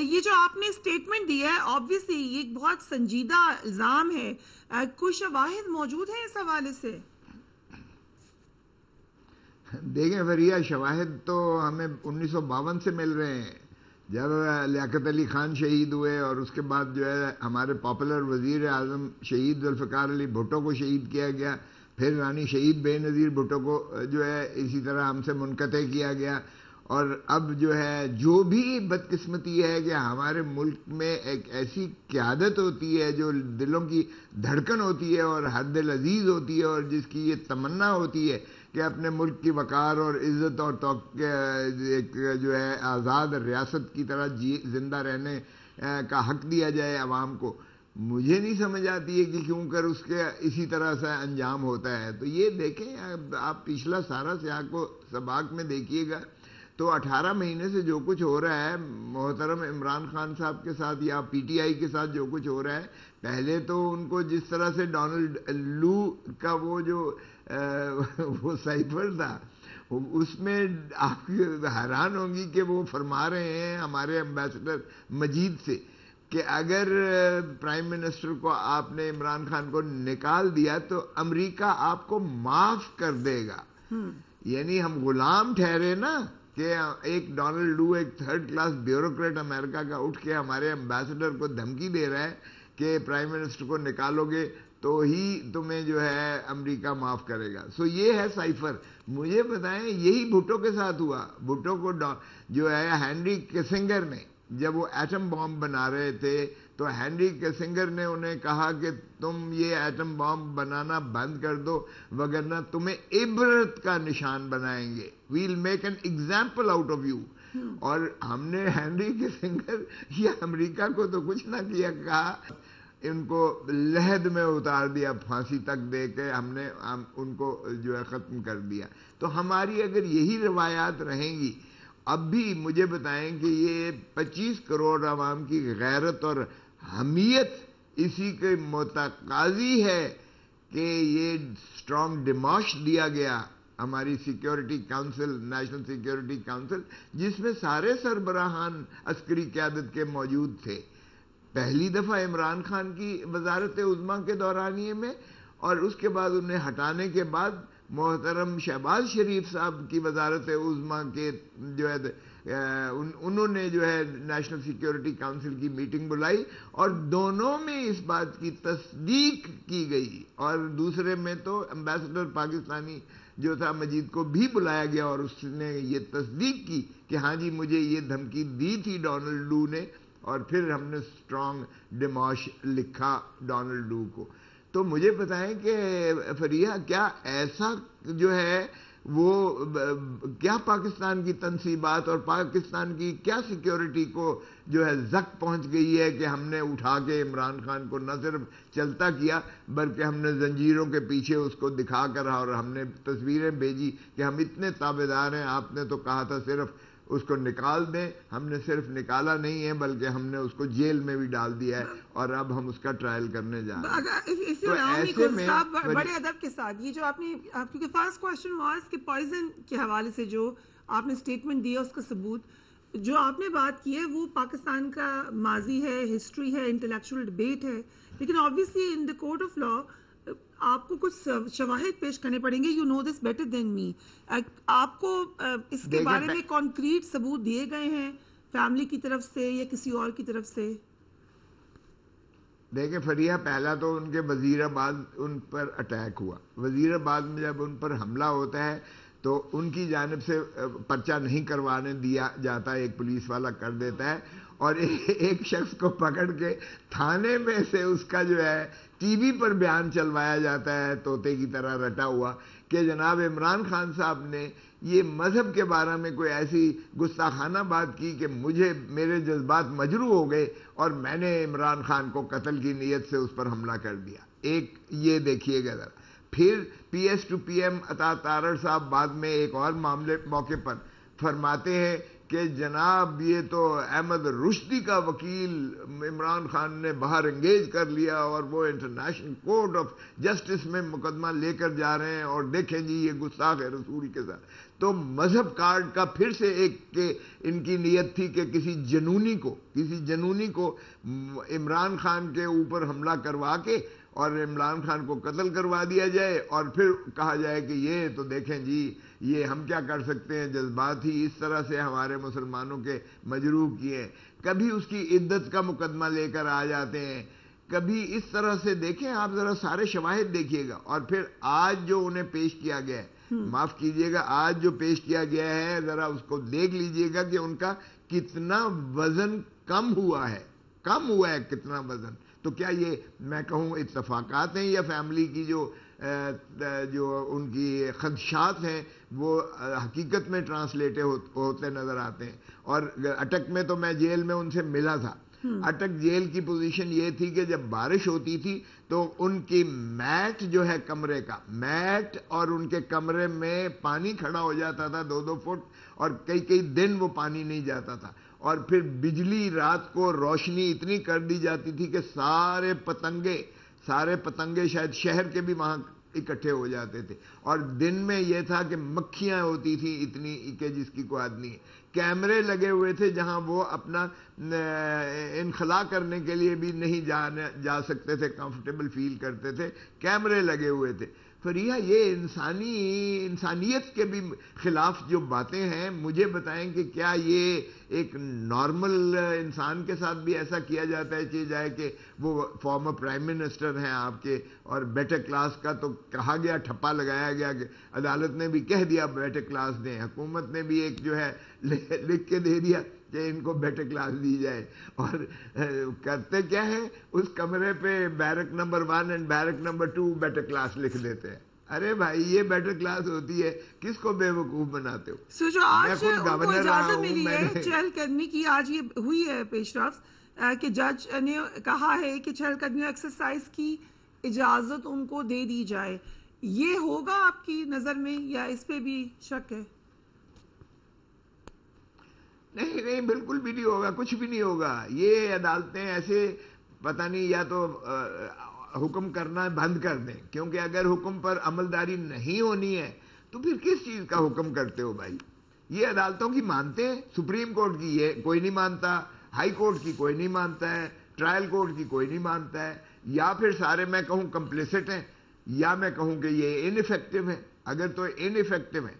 یہ جو آپ نے اسٹیٹمنٹ دیا ہے آبویسلی یہ ایک بہت سنجیدہ الزام ہے، کوئی شواہد موجود ہیں اس حوالے سے؟ دیکھیں فریہ، شواہد تو ہمیں 1952 سے مل رہے ہیں، جب لیاقت علی خان شہید ہوئے اور اس کے بعد جو ہے ہمارے پاپولر وزیر اعظم شہید ذوالفقار علی بھٹو کو شہید کیا گیا، پھر رانی شہید بے نظیر بھٹو کو جو ہے اسی طرح ہم سے منقطع کیا گیا، اور اب جو ہے جو بھی بدقسمتی ہے کہ ہمارے ملک میں ایک ایسی قیادت ہوتی ہے جو دلوں کی دھڑکن ہوتی ہے اور ہر دل عزیز ہوتی ہے، اور جس کی یہ تمنا ہوتی ہے کہ اپنے ملک کی وقار اور عزت اور ایک جو ہے آزاد ریاست کی طرح زندہ رہنے کا حق دیا جائے عوام کو، مجھے نہیں سمجھ آتی ہے کہ کیوں کر اس کے اسی طرح سے انجام ہوتا ہے۔ تو یہ دیکھیں، آپ پچھلا سارا سیاق کو سباق میں دیکھیے گا تو 18 مہینے سے جو کچھ ہو رہا ہے محترم عمران خان صاحب کے ساتھ یا پی ٹی آئی کے ساتھ جو کچھ ہو رہا ہے، پہلے تو ان کو جس طرح سے ڈونلڈ لو کا وہ جو وہ سائفر تھا، اس میں آپ حیران ہوں گی کہ وہ فرما رہے ہیں ہمارے ایمبیسڈر مجید سے کہ اگر پرائم منسٹر کو آپ نے عمران خان کو نکال دیا تو امریکہ آپ کو معاف کر دے گا۔ یعنی ہم غلام ٹھہرے نا کہ ایک ڈونلڈ لو، ایک تھرڈ کلاس بیوروکریٹ امریکہ کا، اٹھ کے ہمارے ایمبیسڈر کو دھمکی دے رہا ہے کہ پرائم منسٹر کو نکالو گے تو ہی تمہیں جو ہے امریکہ معاف کرے گا۔ سو یہ ہے سائفر۔ مجھے بتائیں، یہی بھٹو کے ساتھ ہوا۔ بھٹو کو جو ہے ہینری کسنگر نے، جب وہ ایٹم بام بنا رہے تھے تو ہینری کسنگر نے انہیں کہا کہ تم یہ ایٹم بام بنانا بند کر دو وگرنہ تمہیں عبرت کا نشان بنائیں گے، we'll make an example out of you. اور ہم نے ہینری کسنگر یا امریکہ کو تو کچھ نہ کیا، کہا ان کو لحد میں اتار دیا، پھانسی تک دے کے ہم نے ان کو جو ہے ختم کر دیا۔ تو ہماری اگر یہی روایات رہیں گی، اب بھی مجھے بتائیں کہ یہ 25 کروڑ عوام کی غیرت اور حمیت اسی کے متقاضی ہے کہ یہ اسٹرانگ ڈیماش دیا گیا ہماری security council, national security council, جس میں سارے سربراہان عسکری قیادت کے موجود تھے، پہلی دفعہ عمران خان کی وزارت عظمیٰ کے دورانیے میں، اور اس کے بعد انہیں ہٹانے کے بعد محترم شہباز شریف صاحب کی وزارت عظمیٰ کے جو ہے انہوں نے جو ہے نیشنل سیکیورٹی کونسل کی میٹنگ بلائی اور دونوں میں اس بات کی تصدیق کی گئی، اور دوسرے میں تو ایمبیسڈر پاکستانی جو تھا مجید کو بھی بلایا گیا اور اس نے یہ تصدیق کی کہ ہاں جی مجھے یہ دھمکی دی تھی ڈونلڈ لو نے، اور پھر ہم نے اسٹرانگ ڈیماش لکھا ڈونلڈ لو کو۔ تو مجھے بتائیں کہ فریہ، کیا ایسا جو ہے وہ کیا پاکستان کی تنصیبات اور پاکستان کی کیا سیکیورٹی کو جو ہے زک پہنچ گئی ہے کہ ہم نے اٹھا کے عمران خان کو نہ صرف چلتا کیا بلکہ ہم نے زنجیروں کے پیچھے اس کو دکھا کر اور ہم نے تصویریں بھیجی کہ ہم اتنے تابع دار ہیں، آپ نے تو کہا تھا صرف اس کو نکال دیں، ہم نے صرف نکالا نہیں ہے بلکہ ہم نے اس کو جیل میں بھی ڈال دیا ہے اور اب ہم اس کا ٹرائل کرنے جا رہے ہیں۔ تو ایسے میں بڑے ادب کے ساتھ یہ جو آپ نے، کیونکہ فرسٹ کوسچن واز کہ پوائزن کے حوالے سے جو آپ نے اسٹیٹمنٹ دیا اس کا ثبوت، جو آپ نے بات کی ہے وہ پاکستان کا ماضی ہے، ہسٹری ہے، انٹلیکچوئل ڈبیٹ ہے، لیکن obviously in the court of law آپ کو کچھ شواہد پیش کرنے پڑیں گے۔ You know this better than me. آپ کو اس کے بارے میں کانکریٹ ثبوت دیے گئے ہیں فیملی کی طرف سے یا کسی اور کی طرف سے؟ دیکھیں فریہ، پہلا تو ان کے وزیر آباد ان پر اٹیک ہوا، وزیر آباد میں جب ان پر حملہ ہوتا ہے تو ان کی جانب سے پرچہ نہیں کروانے دیا جاتا، ایک پولیس والا کر دیتا ہے اور ایک شخص کو پکڑ کے تھانے میں سے اس کا جو ہے ٹی وی پر بیان چلوایا جاتا ہے طوطے کی طرح رٹا ہوا کہ جناب عمران خان صاحب نے یہ مذہب کے بارے میں کوئی ایسی گستاخانہ بات کی کہ میرے جذبات مجروح ہو گئے اور میں نے عمران خان کو قتل کی نیت سے اس پر حملہ کر دیا۔ ایک یہ دیکھیے گا ذرا۔ پھر P S to P M Atta Tarar صاحب بعد میں ایک اور موقع پر فرماتے ہیں کہ جناب یہ تو احمد رشدی کا وکیل عمران خان نے باہر انگیج کر لیا اور وہ انٹرنیشنل کورٹ آف جسٹس میں مقدمہ لے کر جا رہے ہیں اور دیکھیں جی یہ گستاخ ہے رسول کے ساتھ۔ تو مذہب کارڈ کا پھر سے ایک کہ ان کی نیت تھی کہ کسی جنونی کو عمران خان کے اوپر حملہ کروا کے اور عمران خان کو قتل کروا دیا جائے اور پھر کہا جائے کہ یہ تو دیکھیں جی یہ ہم کیا کر سکتے ہیں، جذبات ہی اس طرح سے ہمارے مسلمانوں کے مجروح کیے ہیں. کبھی اس کی عدت کا مقدمہ لے کر آ جاتے ہیں، کبھی اس طرح سے. دیکھیں آپ ذرا سارے شواہد دیکھیے گا. اور پھر آج جو انہیں پیش کیا گیا ہے، معاف کیجئے گا، آج جو پیش کیا گیا ہے ذرا اس کو دیکھ لیجئے گا کہ ان کا کتنا وزن کم ہوا ہے کتنا وزن. تو کیا یہ میں کہوں اتفاقات ہیں یا فیملی کی جو ان کی خدشات ہیں وہ حقیقت میں ٹرانسلیٹ ہوتے نظر آتے ہیں. اور اٹک میں تو میں جیل میں ان سے ملا تھا. اٹک جیل کی پوزیشن یہ تھی کہ جب بارش ہوتی تھی تو ان کی میٹ جو ہے کمرے کا میٹ اور ان کے کمرے میں پانی کھڑا ہو جاتا تھا 2-2 فٹ اور کئی دن وہ پانی نہیں جاتا تھا. اور پھر بجلی رات کو روشنی اتنی کر دی جاتی تھی کہ سارے پتنگے شاید شہر کے بھی وہاں اکٹھے ہو جاتے تھے. اور دن میں یہ تھا کہ مکھیاں ہوتی تھیں اتنی کہ جس کی کوئی حد نہیں. کیمرے لگے ہوئے تھے جہاں وہ اپنا انخلا کرنے کے لیے بھی نہیں جا سکتے تھے، کمفرٹیبل فیل کرتے تھے، کیمرے لگے ہوئے تھے. فریہ یہ انسانیت کے بھی خلاف جو باتیں ہیں، مجھے بتائیں کہ کیا یہ ایک نارمل انسان کے ساتھ بھی ایسا کیا جاتا ہے کہ جائے کہ وہ فارمر پرائم منسٹر ہیں آپ کے اور بیٹر کلاس کا تو کہا گیا، ٹھپا لگایا گیا کہ عدالت نے بھی کہہ دیا بیٹر کلاس دیں، حکومت نے بھی ایک جو ہے لکھ کے دے دیا کہ ان کو بیٹر کلاس دی جائے. اور کرتے کیا ہے، اس کمرے پہ بیرک نمبر 1 اور بیرک نمبر 2 بیٹر کلاس لکھ دیتے ہیں. ارے بھائی یہ بیٹر کلاس ہوتی ہے، کس کو بے وقوف بناتے ہو؟ سو جو آج ان کو اجازت ملی ہے چہل قدمی کی، آج یہ ہوئی ہے پیش رفت کہ جج نے کہا ہے کہ چہل قدمی ایکسرسائز کی اجازت ان کو دے دی جائے. یہ ہوگا آپ کی نظر میں یا اس پہ بھی شک ہے؟ نہیں بالکل بھی نہیں ہوگا، کچھ بھی نہیں ہوگا. یہ عدالتیں ایسے پتہ نہیں یا تو حکم کرنا بند کر دیں، کیونکہ اگر حکم پر عملداری نہیں ہونی ہے تو پھر کس چیز کا حکم کرتے ہو بھائی؟ یہ عدالتوں کی مانتے ہیں، سپریم کورٹ کی یہ کوئی نہیں مانتا، ہائی کورٹ کی کوئی نہیں مانتا ہے، ٹرائل کورٹ کی کوئی نہیں مانتا ہے. یا پھر سارے میں کہوں کمپلیسٹ ہیں، یا میں کہوں کہ یہ ان ایفیکٹو ہے. اگر تو ان ایفیکٹو ہے،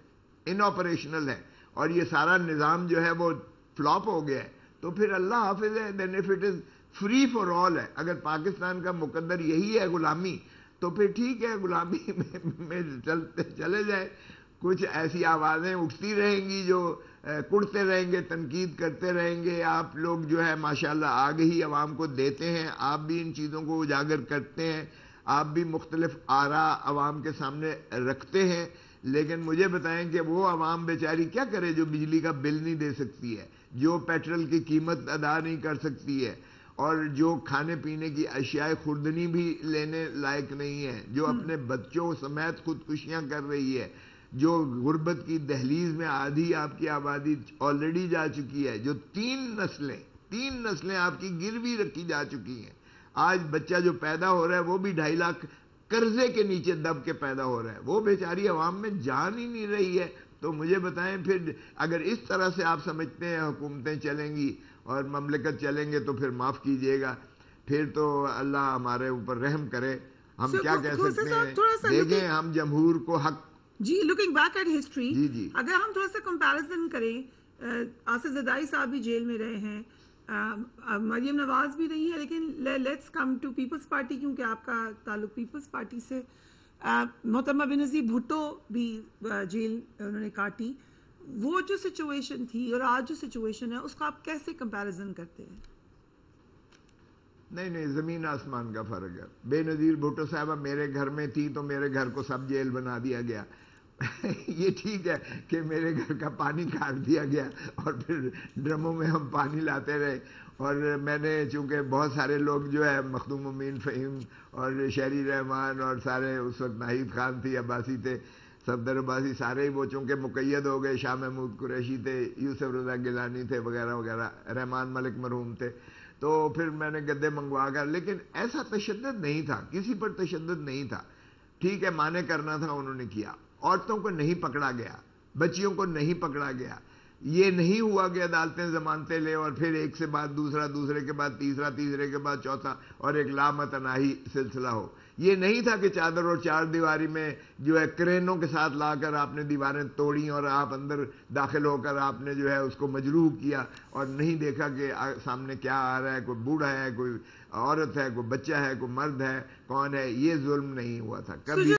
ان آپریشنل ہے اور یہ سارا نظام جو ہے وہ فلاپ ہو گیا ہے تو پھر اللہ حافظ ہے. Then if it is free for all ہے. اگر پاکستان کا مقدر یہی ہے غلامی تو پھر ٹھیک ہے، غلامی میں چلے جائیں. کچھ ایسی آوازیں اٹھتی رہیں گی جو کڑتے رہیں گے، تنقید کرتے رہیں گے. آپ لوگ جو ہے ماشاءاللہ آگہی عوام کو دیتے ہیں، آپ بھی ان چیزوں کو اجاگر کرتے ہیں، آپ بھی مختلف آراء عوام کے سامنے رکھتے ہیں. لیکن مجھے بتائیں کہ وہ عوام بیچاری کیا کرے جو بجلی کا بل نہیں دے سکتی ہے، جو پیٹرول کی قیمت ادا نہیں کر سکتی ہے، اور جو کھانے پینے کی اشیاء خوردنی بھی لینے لائق نہیں ہے، جو اپنے بچوں سمیت خودکشیاں کر رہی ہے، جو غربت کی دہلیز میں آدھی آپ کی آبادی آلریڈی جا چکی ہے، جو تین نسلیں آپ کی گروی رکھی جا چکی ہیں. آج بچہ جو پیدا ہو رہا ہے وہ بھی 2.5 لاکھ قرضے کے نیچے دب کے پیدا ہو رہا ہے. وہ بیچاری عوام میں جان ہی نہیں رہی ہے. تو مجھے بتائیں پھر اگر اس طرح سے آپ سمجھتے ہیں حکومتیں چلیں گی اور مملکت چلیں گے تو پھر معاف کیجئے گا، پھر تو اللہ ہمارے اوپر رحم کرے. ہم کیا کہہ سکتے ہیں؟ دیکھیں ہم جمہور کو حق جی لکنگ بیک ایٹ ہسٹری، جی اگر ہم تھوڑا سا کمپیریزن کریں، آصف زرداری صاحب بھی جیل میں رہے ہیں، مریم نواز بھی رہی ہے، لیکن let's come to Peoples Party کیونکہ آپ کا تعلق پیپلز پارٹی سے. محترمہ بینظیر بھٹو بھی جیل انہوں نے کاٹی. وہ جو سچویشن تھی اور آج جو سچویشن ہے اس کا آپ کیسے کمپیریزن کرتے ہیں؟ نہیں زمین آسمان کا فرق ہے. بے نظیر بھٹو صاحبہ میرے گھر میں تھی تو میرے گھر کو سب جیل بنا دیا گیا. یہ ٹھیک ہے کہ میرے گھر کا پانی کاٹ دیا گیا اور پھر ڈرموں میں ہم پانی لاتے رہے. اور میں نے چونکہ بہت سارے لوگ جو ہے مخدوم امین فہیم اور شہری رحمان اور سارے اس وقت ناہید خان تھی، عباسی تھے، صفدر عباسی، سارے ہی وہ چونکہ مقید ہو گئے، شاہ محمود قریشی تھے، یوسف رضا گیلانی تھے وغیرہ وغیرہ، رحمان ملک مرحوم تھے. تو پھر میں نے گدے منگوا کر، لیکن ایسا تشدد نہیں تھا، کسی پر تشدد نہیں تھا. ٹھیک ہے مانے کرنا تھا انہوں نے کیا. عورتوں کو نہیں پکڑا گیا، بچیوں کو نہیں پکڑا گیا. یہ نہیں ہوا کہ عدالتیں ضمانتیں لیں اور پھر ایک سے بعد دوسرا، دوسرے کے بعد تیسرا، تیسرے کے بعد چوتھا، اور ایک لامتناہی سلسلہ ہو. یہ نہیں تھا کہ چادر اور چار دیواری میں جو ہے کرینوں کے ساتھ لا کر آپ نے دیواریں توڑی اور آپ اندر داخل ہو کر آپ نے جو ہے اس کو مجروح کیا اور نہیں دیکھا کہ سامنے کیا آ رہا ہے، کوئی بوڑھا ہے، کوئی عورت ہے، کوئی بچہ ہے، کوئی مرد ہے، کون ہے. یہ ظلم نہیں ہوا تھا کبھی.